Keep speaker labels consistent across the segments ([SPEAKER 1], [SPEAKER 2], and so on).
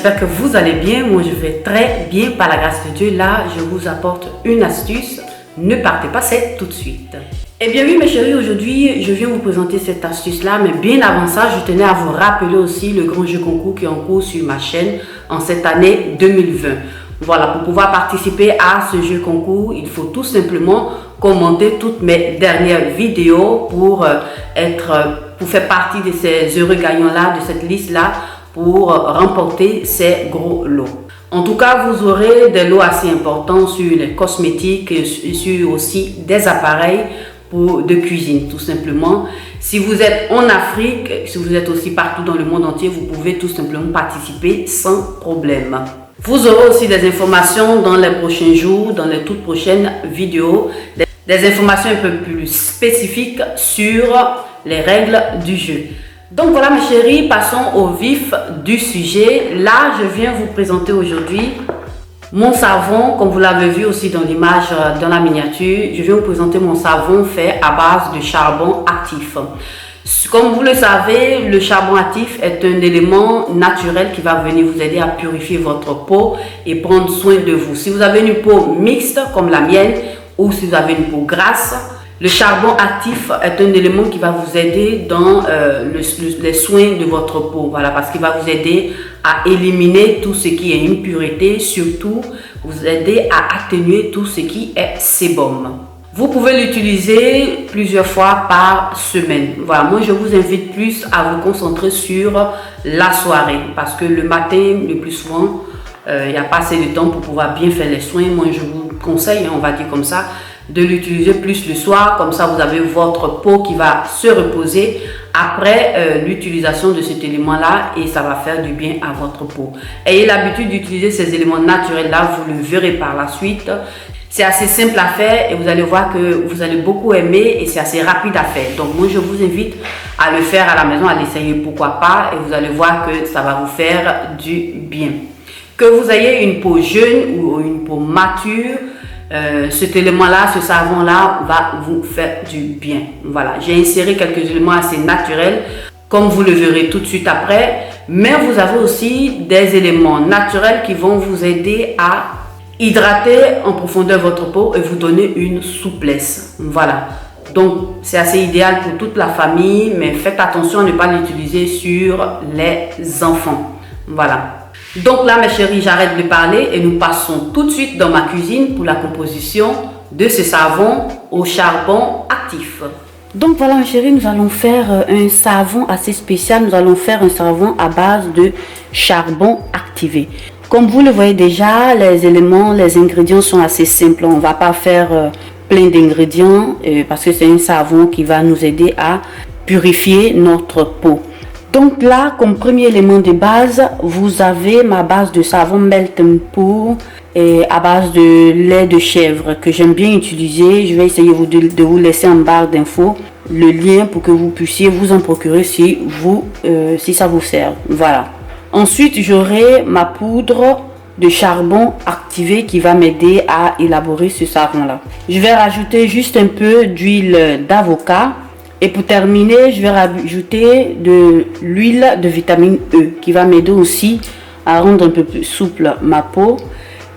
[SPEAKER 1] j'espère que vous allez bien. Moi, je vais très bien par la grâce de Dieu. Là, je vous apporte une astuce. Ne partez pas, c'est tout de suite. Eh bien oui, mes chéris, aujourd'hui, je viens vous présenter cette astuce-là. Mais bien avant ça, je tenais à vous rappeler aussi le grand jeu concours qui est en cours sur ma chaîne en cette année 2020. Voilà, pour pouvoir participer à ce jeu concours, il faut tout simplement commenter toutes mes dernières vidéos pour faire partie de ces heureux gagnants-là, de cette liste-là, pour remporter ces gros lots. En tout cas, vous aurez des lots assez importants sur les cosmétiques et sur aussi des appareils de cuisine, tout simplement. Si vous êtes en Afrique, si vous êtes aussi partout dans le monde entier, vous pouvez tout simplement participer sans problème. Vous aurez aussi des informations dans les prochains jours, dans les toutes prochaines vidéos, des informations un peu plus spécifiques sur les règles du jeu. Donc voilà mes chéris, passons au vif du sujet. Là, je viens vous présenter aujourd'hui mon savon, comme vous l'avez vu aussi dans l'image, dans la miniature. Je viens vous présenter mon savon fait à base de charbon actif. Comme vous le savez, le charbon actif est un élément naturel qui va venir vous aider à purifier votre peau et prendre soin de vous. Si vous avez une peau mixte comme la mienne ou si vous avez une peau grasse, le charbon actif est un élément qui va vous aider dans les soins de votre peau. Voilà, parce qu'il va vous aider à éliminer tout ce qui est impureté, surtout vous aider à atténuer tout ce qui est sébum. Vous pouvez l'utiliser plusieurs fois par semaine. Voilà, moi je vous invite plus à vous concentrer sur la soirée parce que le matin, le plus souvent, il n'y a pas assez de temps pour pouvoir bien faire les soins. Moi je vous conseille, on va dire comme ça, de l'utiliser plus le soir. Comme ça, vous avez votre peau qui va se reposer après l'utilisation de cet élément-là et ça va faire du bien à votre peau. Ayez l'habitude d'utiliser ces éléments naturels-là, vous le verrez par la suite. C'est assez simple à faire et vous allez voir que vous allez beaucoup aimer et c'est assez rapide à faire. Donc moi je vous invite à le faire à la maison, à l'essayer pourquoi pas et vous allez voir que ça va vous faire du bien. Que vous ayez une peau jeune ou une peau mature, cet élément-là, ce savon-là va vous faire du bien. Voilà, j'ai inséré quelques éléments assez naturels comme vous le verrez tout de suite après. Mais vous avez aussi des éléments naturels qui vont vous aider à hydrater en profondeur votre peau et vous donner une souplesse. Voilà. Donc, c'est assez idéal pour toute la famille, mais faites attention à ne pas l'utiliser sur les enfants. Voilà. Donc là, mes chéris, j'arrête de parler et nous passons tout de suite dans ma cuisine pour la composition de ce savon au charbon actif. Donc voilà, mes chéris, nous allons faire un savon assez spécial. Nous allons faire un savon à base de charbon activé. Comme vous le voyez déjà, les éléments, les ingrédients sont assez simples. On ne va pas faire plein d'ingrédients parce que c'est un savon qui va nous aider à purifier notre peau. Donc là, comme premier élément de base, vous avez ma base de savon Melt and Pour à base de lait de chèvre que j'aime bien utiliser. Je vais essayer de vous laisser en barre d'infos le lien pour que vous puissiez vous en procurer si ça vous sert. Voilà. Ensuite, j'aurai ma poudre de charbon activé qui va m'aider à élaborer ce savon-là. Je vais rajouter juste un peu d'huile d'avocat. Et pour terminer, je vais rajouter de l'huile de vitamine E qui va m'aider aussi à rendre un peu plus souple ma peau,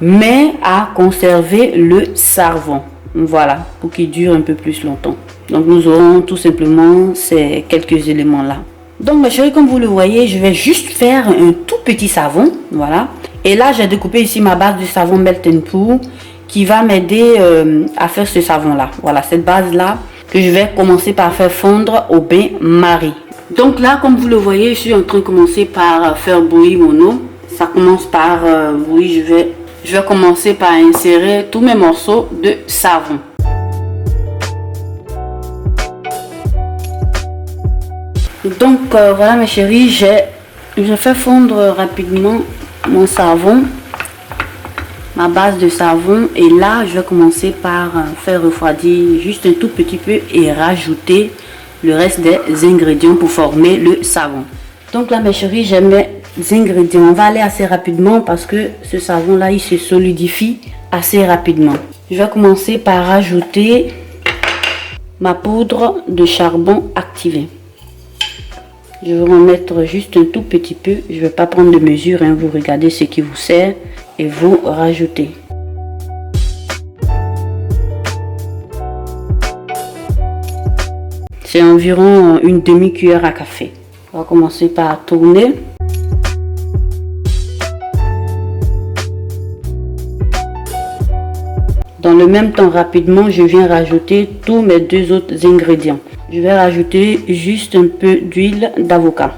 [SPEAKER 1] mais à conserver le savon. Voilà, pour qu'il dure un peu plus longtemps. Donc, nous aurons tout simplement ces quelques éléments-là. Donc mes chéris, comme vous le voyez, je vais juste faire un tout petit savon, voilà. Et là, j'ai découpé ici ma base de savon Melt and Pour qui va m'aider à faire ce savon-là. Voilà, cette base-là que je vais commencer par faire fondre au bain-marie. Donc là, comme vous le voyez, je suis en train de commencer par faire bouillir mon eau. Ça commence par bouillir, je vais commencer par insérer tous mes morceaux de savon. Donc voilà mes chéris, je fais fondre rapidement mon savon, ma base de savon, et là je vais commencer par faire refroidir juste un tout petit peu et rajouter le reste des ingrédients pour former le savon. Donc là mes chéris, j'ai mes ingrédients. On va aller assez rapidement parce que ce savon là il se solidifie assez rapidement. Je vais commencer par rajouter ma poudre de charbon activé. Je vais en mettre juste un tout petit peu. Je ne vais pas prendre de mesure, hein. Vous regardez ce qui vous sert et vous rajoutez. C'est environ une demi-cuillère à café. On va commencer par tourner. Dans le même temps, rapidement, je viens rajouter tous mes deux autres ingrédients. Je vais rajouter juste un peu d'huile d'avocat.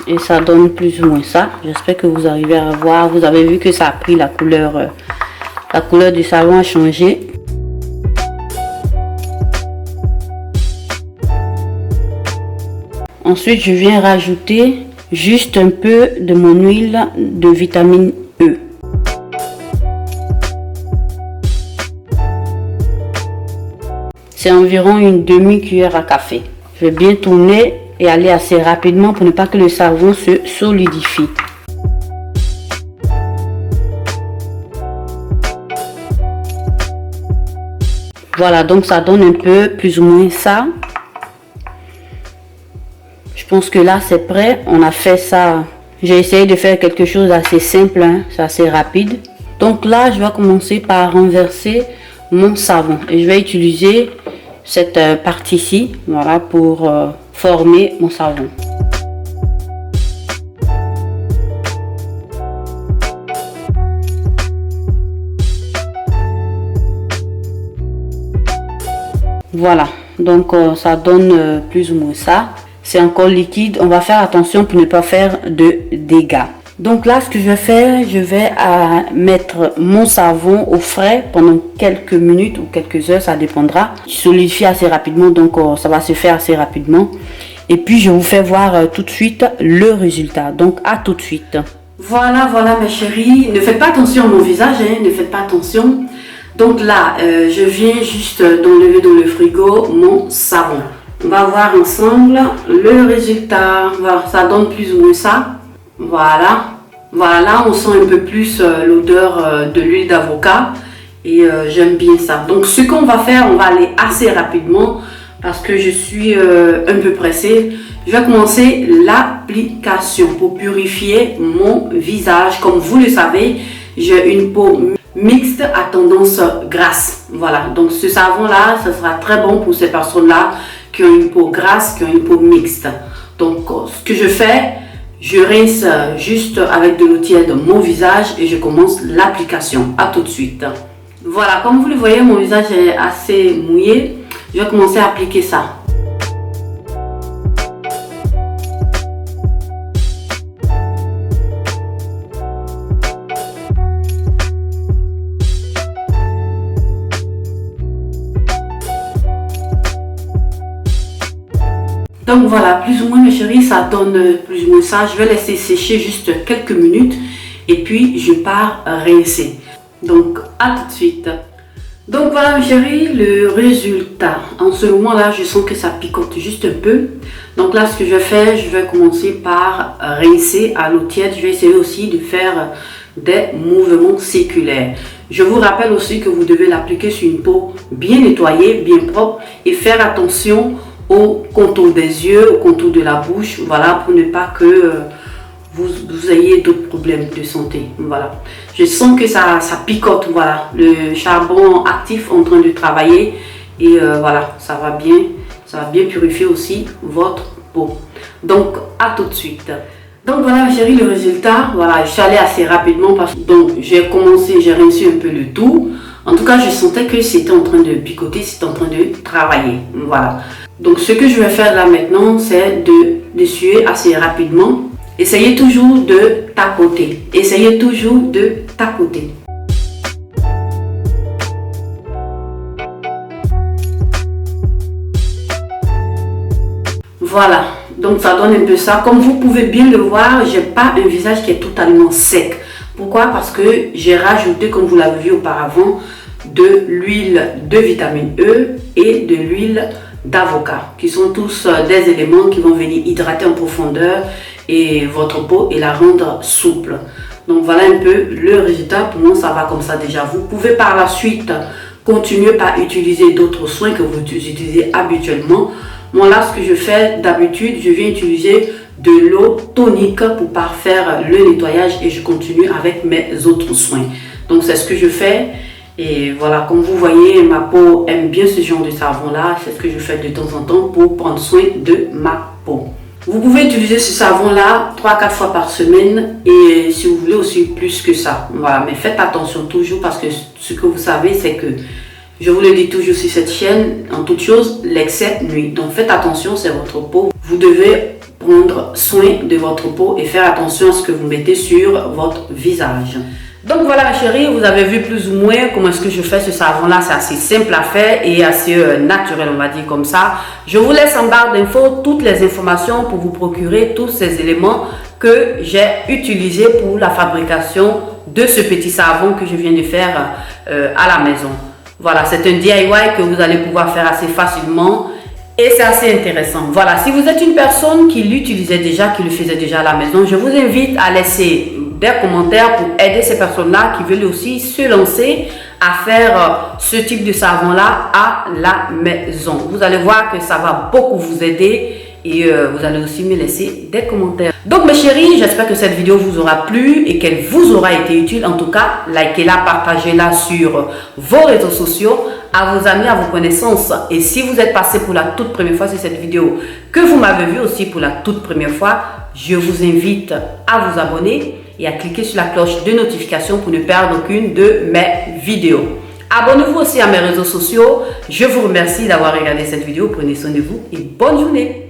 [SPEAKER 1] Et ça donne plus ou moins ça. J'espère que vous arrivez à voir. Vous avez vu que ça a pris la couleur du savon a changé. Ensuite, je viens rajouter juste un peu de mon huile de vitamine E. C'est environ une demi-cuillère à café. Je vais bien tourner et aller assez rapidement pour ne pas que le savon se solidifie. Voilà, donc ça donne un peu plus ou moins ça. Je pense que là c'est prêt. On a fait ça. J'ai essayé de faire quelque chose d'assez simple, hein. C'est assez rapide. Donc là, je vais commencer par renverser mon savon. Et je vais utiliser cette partie-ci, voilà, pour former mon savon. Voilà, donc ça donne plus ou moins ça. C'est encore liquide. On va faire attention pour ne pas faire de dégâts. Donc là, ce que je vais faire, je vais mettre mon savon au frais pendant quelques minutes ou quelques heures, ça dépendra. Il solidifie assez rapidement, donc ça va se faire assez rapidement. Et puis, je vous fais voir tout de suite le résultat. Donc, à tout de suite. Voilà mes chéris. Ne faites pas attention à mon visage, hein, ne faites pas attention. Donc là, je viens juste d'enlever dans le frigo mon savon. On va voir ensemble le résultat. Voilà, ça donne plus ou moins ça. Voilà, on sent un peu plus l'odeur de l'huile d'avocat et j'aime bien ça. Donc ce qu'on va faire, on va aller assez rapidement parce que je suis un peu pressée. Je vais commencer l'application pour purifier mon visage. Comme vous le savez, j'ai une peau mixte à tendance grasse. Voilà, donc ce savon-là, ça sera très bon pour ces personnes-là qui ont une peau grasse, qui ont une peau mixte. Donc ce que je fais, je rince juste avec de l'eau tiède mon visage et je commence l'application. À tout de suite. Voilà, comme vous le voyez, mon visage est assez mouillé. Je vais commencer à appliquer ça. Donc voilà, plus ou moins mes chéris, ça donne plus ou moins ça. Je vais laisser sécher juste quelques minutes et puis je pars rincer. Donc à tout de suite. Donc voilà mes chéris, le résultat. En ce moment là, je sens que ça picote juste un peu. Donc là, ce que je vais faire, je vais commencer par rincer à l'eau tiède. Je vais essayer aussi de faire des mouvements circulaires. Je vous rappelle aussi que vous devez l'appliquer sur une peau bien nettoyée, bien propre et faire attention au contour des yeux, au contour de la bouche, voilà, pour ne pas que vous ayez d'autres problèmes de santé. Voilà, je sens que ça picote, voilà, le charbon actif en train de travailler et voilà, ça va bien purifier aussi votre peau. Donc à tout de suite. Donc voilà mes chéris, le résultat, voilà, je suis allée assez rapidement parce que donc j'ai rincé un peu le tout. En tout cas, je sentais que c'était en train de picoter, c'était en train de travailler. Voilà. Donc ce que je vais faire là maintenant, c'est d'essuyer assez rapidement. Essayez toujours de tapoter. Essayez toujours de tapoter. Voilà. Donc ça donne un peu ça. Comme vous pouvez bien le voir, j'ai pas un visage qui est totalement sec. Pourquoi? Parce que j'ai rajouté, comme vous l'avez vu auparavant, de l'huile de vitamine E et de l'huile d'avocat, qui sont tous des éléments qui vont venir hydrater en profondeur et votre peau et la rendre souple. Donc voilà un peu le résultat. Pour moi, ça va comme ça déjà. Vous pouvez par la suite continuez par utiliser d'autres soins que vous utilisez habituellement. Moi là, ce que je fais d'habitude, je viens utiliser de l'eau tonique pour parfaire le nettoyage et je continue avec mes autres soins. Donc c'est ce que je fais. Et voilà, comme vous voyez, ma peau aime bien ce genre de savon là. C'est ce que je fais de temps en temps pour prendre soin de ma peau. Vous pouvez utiliser ce savon là 3-4 fois par semaine et si vous voulez aussi plus que ça. Voilà, mais faites attention toujours parce que ce que vous savez c'est que, je vous le dis toujours sur cette chaîne, en toute chose, l'excès nuit. Donc faites attention, c'est votre peau. Vous devez prendre soin de votre peau et faire attention à ce que vous mettez sur votre visage. Donc voilà ma chérie, vous avez vu plus ou moins comment est-ce que je fais ce savon là. C'est assez simple à faire et assez naturel, on va dire comme ça. Je vous laisse en barre d'infos toutes les informations pour vous procurer tous ces éléments que j'ai utilisés pour la fabrication de ce petit savon que je viens de faire à la maison. Voilà, c'est un DIY que vous allez pouvoir faire assez facilement et c'est assez intéressant. Voilà, si vous êtes une personne qui l'utilisait déjà, qui le faisait déjà à la maison, je vous invite à laisser des commentaires pour aider ces personnes-là qui veulent aussi se lancer à faire ce type de savon-là à la maison. Vous allez voir que ça va beaucoup vous aider et vous allez aussi me laisser des commentaires. Donc mes chéris, j'espère que cette vidéo vous aura plu et qu'elle vous aura été utile. En tout cas, likez-la, partagez-la sur vos réseaux sociaux, à vos amis, à vos connaissances. Et si vous êtes passé pour la toute première fois sur cette vidéo, que vous m'avez vu aussi pour la toute première fois, je vous invite à vous abonner et à cliquer sur la cloche de notification pour ne perdre aucune de mes vidéos. Abonnez-vous aussi à mes réseaux sociaux. Je vous remercie d'avoir regardé cette vidéo. Prenez soin de vous et bonne journée.